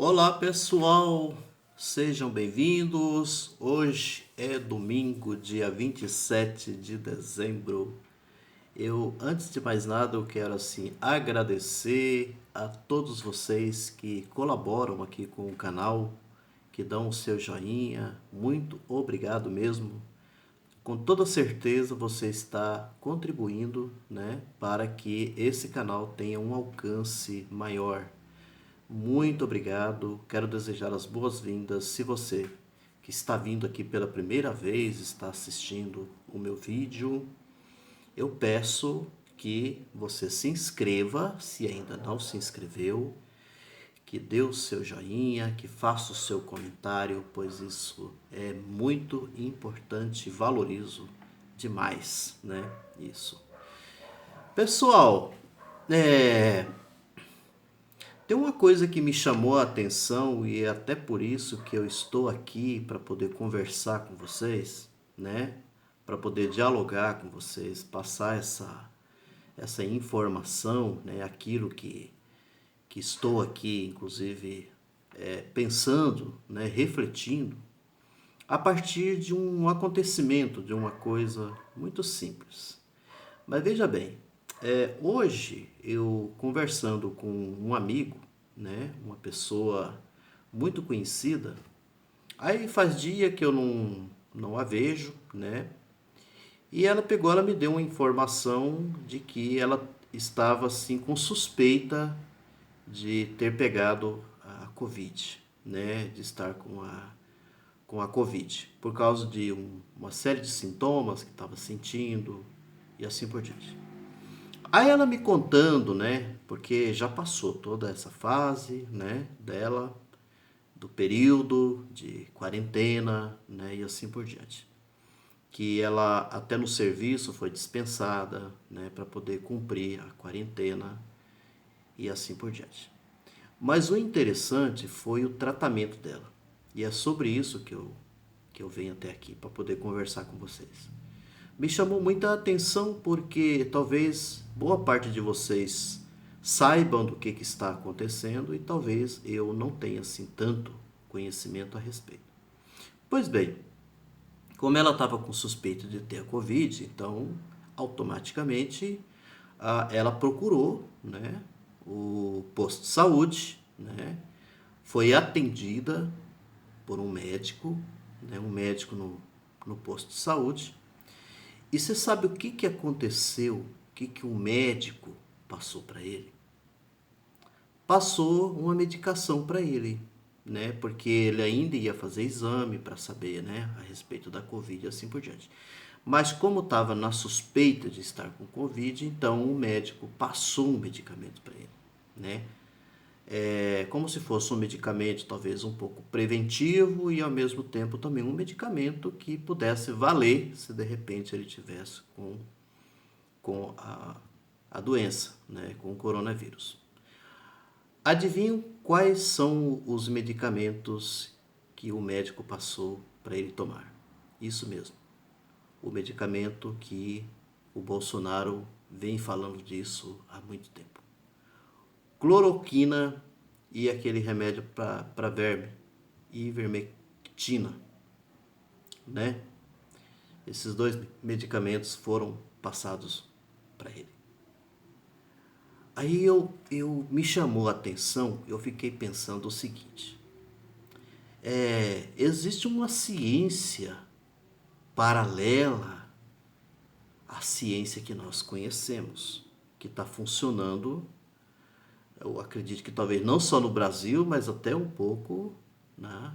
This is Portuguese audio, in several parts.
Olá pessoal, sejam bem-vindos. Hoje é domingo, dia 27 de dezembro. Antes de mais nada, eu quero agradecer a todos vocês que colaboram aqui com o canal, que dão o seu joinha. Muito obrigado mesmo. Com toda certeza você está contribuindo, né, para que esse canal tenha um alcance maior. Muito obrigado. Quero desejar as boas-vindas. Se você que está vindo aqui pela primeira vez, está assistindo o meu vídeo, eu peço que você se inscreva, se ainda não se inscreveu, que dê o seu joinha, que faça o seu comentário, pois isso é muito importante e valorizo demais, né? Isso. Pessoal, tem uma coisa que me chamou a atenção e é até por isso que eu estou aqui para poder conversar com vocês, né? Para poder dialogar com vocês, passar essa informação, né? Aquilo que estou aqui, inclusive, pensando, né? Refletindo, a partir de um acontecimento, de uma coisa muito simples. Mas veja bem, hoje eu conversando com um amigo, né, uma pessoa muito conhecida, aí faz dia que eu não a vejo, né, e ela me deu uma informação de que ela estava assim com suspeita de ter pegado a Covid, né, de estar com a Covid, por causa de uma série de sintomas que estava sentindo e assim por diante. Aí ela me contando, né, porque já passou toda essa fase, né, dela, do período de quarentena, né, e assim por diante. Que ela até no serviço foi dispensada, né, para poder cumprir a quarentena e assim por diante. Mas o interessante foi o tratamento dela. E é sobre isso que eu venho até aqui, para poder conversar com vocês. Me chamou muita atenção porque talvez boa parte de vocês saibam do que está acontecendo e talvez eu não tenha assim tanto conhecimento a respeito. Pois bem, como ela estava com suspeita de ter a Covid, então automaticamente ela procurou, né, o posto de saúde, né, foi atendida por um médico, né, um médico no posto de saúde. E você sabe o que aconteceu? O que o médico passou para ele? Passou uma medicação para ele, né? Porque ele ainda ia fazer exame para saber, né, a respeito da Covid e assim por diante. Mas como estava na suspeita de estar com Covid, então o médico passou um medicamento para ele, né? Como se fosse um medicamento talvez um pouco preventivo e ao mesmo tempo também um medicamento que pudesse valer se de repente ele tivesse com a doença, né, com o coronavírus. Adivinham quais são os medicamentos que o médico passou para ele tomar? Isso mesmo, o medicamento que o Bolsonaro vem falando disso há muito tempo. Cloroquina e aquele remédio para verme, ivermectina, né? Esses dois medicamentos foram passados para ele. Aí eu me chamou a atenção, eu fiquei pensando o seguinte: existe uma ciência paralela à ciência que nós conhecemos, que está funcionando, eu acredito que talvez não só no Brasil, mas até um pouco, né,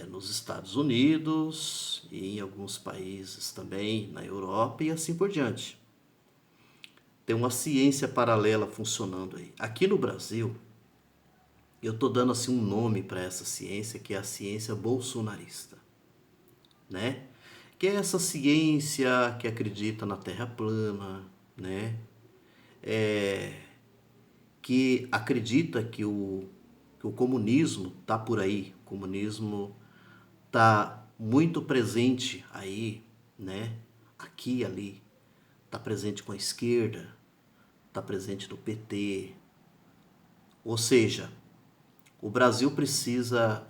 nos Estados Unidos e em alguns países também, na Europa e assim por diante. Tem uma ciência paralela funcionando aí. Aqui no Brasil, eu estou dando assim um nome para essa ciência, que é a ciência bolsonarista, né? Que é essa ciência que acredita na Terra plana, né? Que acredita que o comunismo está por aí, o comunismo está muito presente aí, né? Aqui e ali, está presente com a esquerda, está presente no PT, ou seja, o Brasil precisa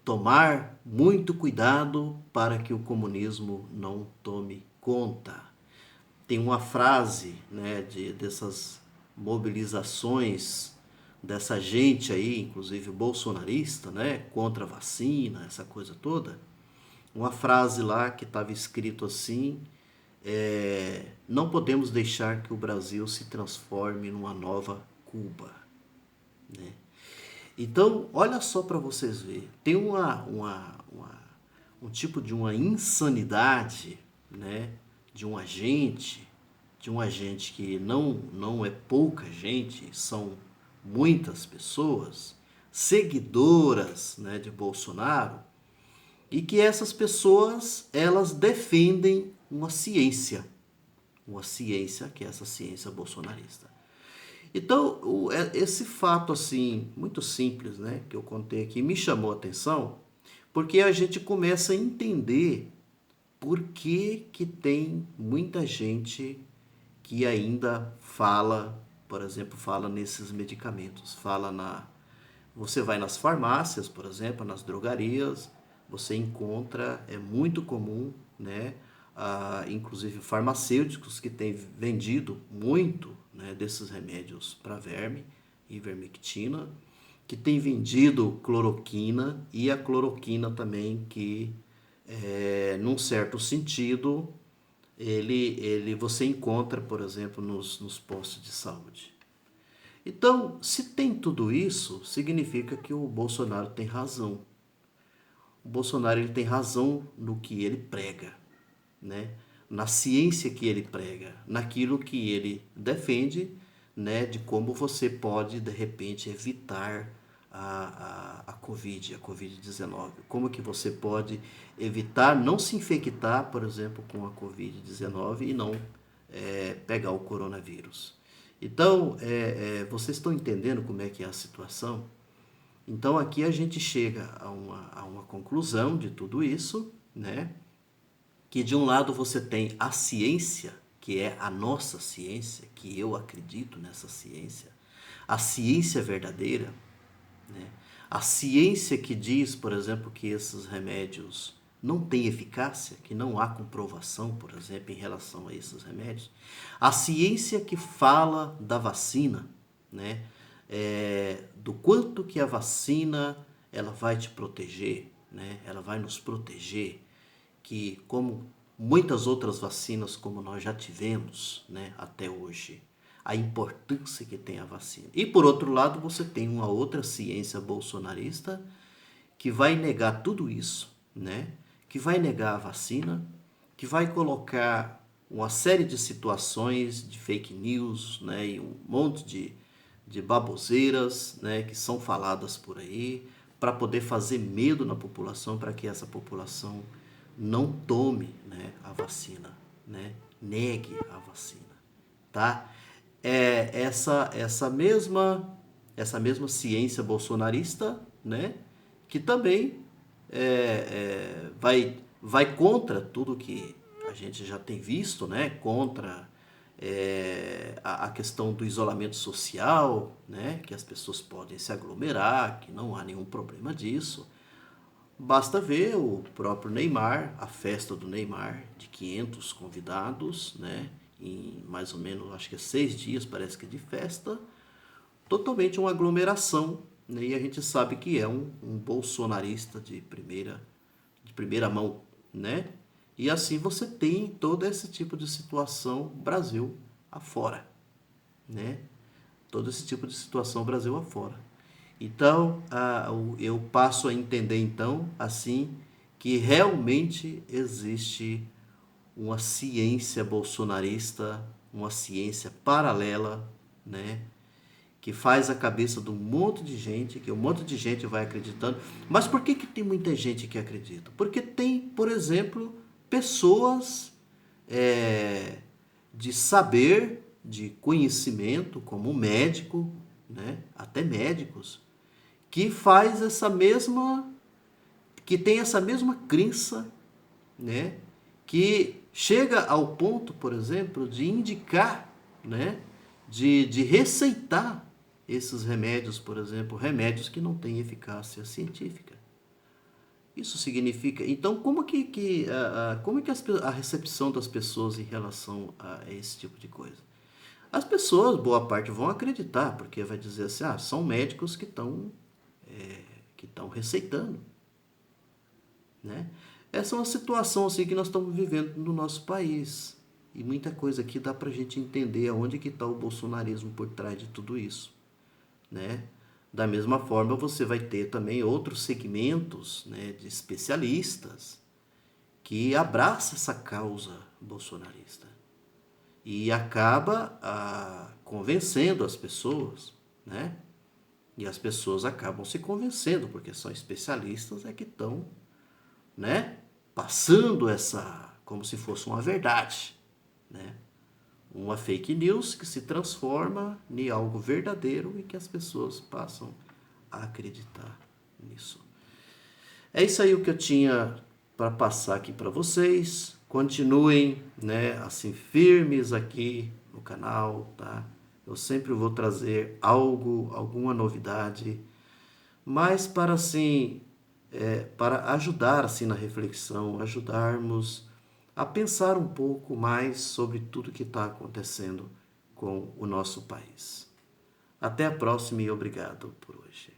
tomar muito cuidado para que o comunismo não tome conta. Tem uma frase, né, dessas mobilizações dessa gente aí, inclusive bolsonarista, né, contra a vacina, essa coisa toda. Uma frase lá que estava escrito assim: não podemos deixar que o Brasil se transforme numa nova Cuba, né? Então, olha só para vocês verem, tem um tipo de uma insanidade, né, de um agente que não é pouca gente, são muitas pessoas, seguidoras, né, de Bolsonaro, e que essas pessoas, elas defendem uma ciência que é essa ciência bolsonarista. Então, esse fato assim, muito simples, né, que eu contei aqui, me chamou a atenção, porque a gente começa a entender por que que tem muita gente que ainda fala, por exemplo, fala nesses medicamentos, você vai nas farmácias, por exemplo, nas drogarias, você encontra, é muito comum, né, inclusive farmacêuticos que têm vendido muito, né, desses remédios para verme, ivermectina, que tem vendido cloroquina, e a cloroquina também que, num certo sentido, você encontra, por exemplo, nos postos de saúde. Então, se tem tudo isso, significa que o Bolsonaro tem razão. O Bolsonaro ele tem razão no que ele prega, né? Na ciência que ele prega, naquilo que ele defende, né? De como você pode, de repente, evitar a Covid-19. Como que você pode evitar não se infectar, por exemplo, com a Covid-19 e não pegar o coronavírus. Então, vocês estão entendendo como é que é a situação? Então, aqui a gente chega a uma conclusão de tudo isso, né? Que de um lado você tem a ciência, que é a nossa ciência, que eu acredito nessa ciência, a ciência verdadeira, né? A ciência que diz, por exemplo, que esses remédios não têm eficácia, que não há comprovação, por exemplo, em relação a esses remédios. A ciência que fala da vacina, né? Do quanto que a vacina ela vai te proteger, né? Ela vai nos proteger, que como muitas outras vacinas como nós já tivemos, né, até hoje, a importância que tem a vacina. E por outro lado, você tem uma outra ciência bolsonarista que vai negar tudo isso, né? Que vai negar a vacina, que vai colocar uma série de situações de fake news, né, e um monte de baboseiras, né, que são faladas por aí, para poder fazer medo na população, para que essa população não tome, né, a vacina, né, negue a vacina, tá? Essa mesma ciência bolsonarista, né, que também vai contra tudo que a gente já tem visto, né, contra a questão do isolamento social, né, que as pessoas podem se aglomerar, que não há nenhum problema disso. Basta ver o próprio Neymar, a festa do Neymar, de 500 convidados, né, em mais ou menos, acho que 6 dias, parece que de festa, totalmente uma aglomeração, né, e a gente sabe que é um bolsonarista de primeira mão, né? E assim você tem todo esse tipo de situação Brasil afora, né? Todo esse tipo de situação Brasil afora. Então, eu passo a entender então, assim, que realmente existe uma ciência bolsonarista, uma ciência paralela, né? Que faz a cabeça de um monte de gente, que um monte de gente vai acreditando. Mas por que tem muita gente que acredita? Porque tem, por exemplo, pessoas de saber, de conhecimento, como médico, né? Até médicos, que faz que tem essa mesma crença, né? Que chega ao ponto, por exemplo, de indicar, né? De receitar esses remédios, por exemplo, remédios que não têm eficácia científica. Isso significa, então, como é que a recepção das pessoas em relação a esse tipo de coisa? As pessoas, boa parte, vão acreditar, porque vai dizer assim, são médicos que estão receitando, né? Essa é uma situação assim que nós estamos vivendo no nosso país. E muita coisa aqui dá para a gente entender aonde que está o bolsonarismo por trás de tudo isso, né? Da mesma forma, você vai ter também outros segmentos, né, de especialistas que abraçam essa causa bolsonarista e acaba convencendo as pessoas, né? E as pessoas acabam se convencendo porque são especialistas que estão, né, passando essa como se fosse uma verdade, né? Uma fake news que se transforma em algo verdadeiro e que as pessoas passam a acreditar nisso. É isso aí o que eu tinha para passar aqui para vocês. Continuem, né, assim firmes aqui no canal, tá? Eu sempre vou trazer alguma novidade, mas para assim, para ajudar assim na reflexão, ajudarmos a pensar um pouco mais sobre tudo que está acontecendo com o nosso país. Até a próxima e obrigado por hoje.